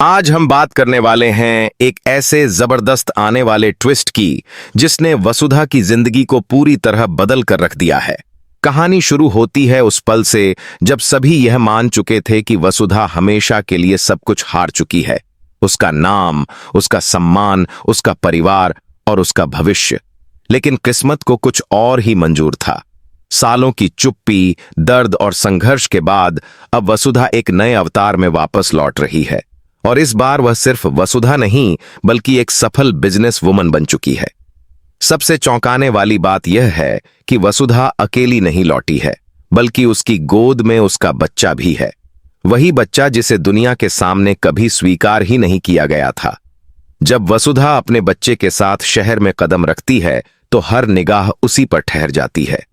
आज हम बात करने वाले हैं एक ऐसे जबरदस्त आने वाले ट्विस्ट की जिसने वसुधा की जिंदगी को पूरी तरह बदल कर रख दिया है। कहानी शुरू होती है उस पल से जब सभी यह मान चुके थे कि वसुधा हमेशा के लिए सब कुछ हार चुकी है। उसका नाम, उसका सम्मान, उसका परिवार और उसका भविष्य। लेकिन किस्मत को कुछ और ही मंजूर था। सालों की चुप्पी, दर्द और संघर्ष के बाद अब वसुधा एक नए अवतार में वापस लौट रही है। और इस बार वह सिर्फ वसुधा नहीं बल्कि एक सफल बिजनेस वुमन बन चुकी है। सबसे चौंकाने वाली बात यह है कि वसुधा अकेली नहीं लौटी है, बल्कि उसकी गोद में उसका बच्चा भी है। वही बच्चा जिसे दुनिया के सामने कभी स्वीकार ही नहीं किया गया था। जब वसुधा अपने बच्चे के साथ शहर में कदम रखती है तो हर निगाह उसी पर ठहर जाती है।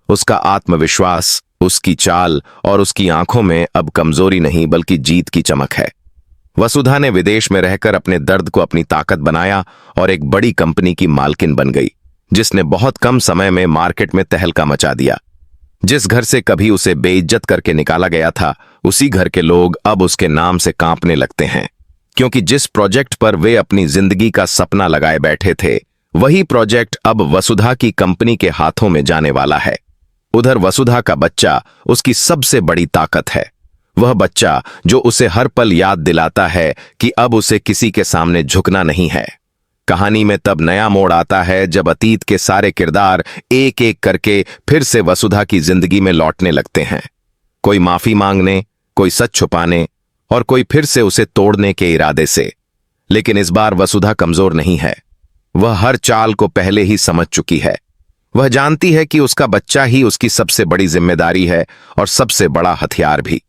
उसका आत्मविश्वास, उसकी चाल और उसकी आंखों में अब कमजोरी नहीं बल्कि जीत की चमक है। वसुधा ने विदेश में रहकर अपने दर्द को अपनी ताकत बनाया और एक बड़ी कंपनी की मालकिन बन गई, जिसने बहुत कम समय में मार्केट में तहलका मचा दिया। जिस घर से कभी उसे बेइज्जत करके निकाला गया था, उसी घर के लोग अब उसके नाम से कांपने लगते हैं, क्योंकि जिस प्रोजेक्ट पर वे अपनी जिंदगी का सपना लगाए बैठे थे, वही प्रोजेक्ट अब वसुधा की कंपनी के हाथों में जाने वाला है। उधर वसुधा का बच्चा उसकी सबसे बड़ी ताकत है। वह बच्चा जो उसे हर पल याद दिलाता है कि अब उसे किसी के सामने झुकना नहीं है। कहानी में तब नया मोड़ आता है जब अतीत के सारे किरदार एक एक करके फिर से वसुधा की जिंदगी में लौटने लगते हैं। कोई माफी मांगने, कोई सच छुपाने और कोई फिर से उसे तोड़ने के इरादे से। लेकिन इस बार वसुधा कमजोर नहीं है। वह हर चाल को पहले ही समझ चुकी है। वह जानती है कि उसका बच्चा ही उसकी सबसे बड़ी जिम्मेदारी है और सबसे बड़ा हथियार भी।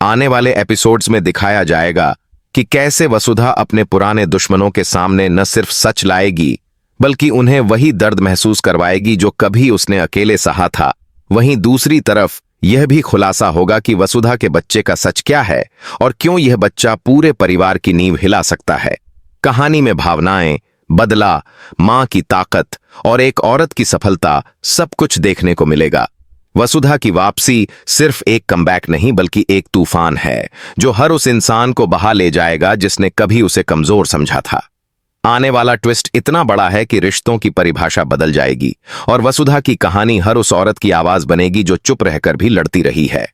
आने वाले एपिसोड्स में दिखाया जाएगा कि कैसे वसुधा अपने पुराने दुश्मनों के सामने न सिर्फ सच लाएगी बल्कि उन्हें वही दर्द महसूस करवाएगी जो कभी उसने अकेले सहा था। वहीं दूसरी तरफ यह भी खुलासा होगा कि वसुधा के बच्चे का सच क्या है और क्यों यह बच्चा पूरे परिवार की नींव हिला सकता है। कहानी में भावनाएं, बदला, मां की ताकत और एक औरत की सफलता सब कुछ देखने को मिलेगा। वसुधा की वापसी सिर्फ एक कमबैक नहीं बल्कि एक तूफान है जो हर उस इंसान को बहा ले जाएगा जिसने कभी उसे कमजोर समझा था। आने वाला ट्विस्ट इतना बड़ा है कि रिश्तों की परिभाषा बदल जाएगी और वसुधा की कहानी हर उस औरत की आवाज बनेगी जो चुप रहकर भी लड़ती रही है।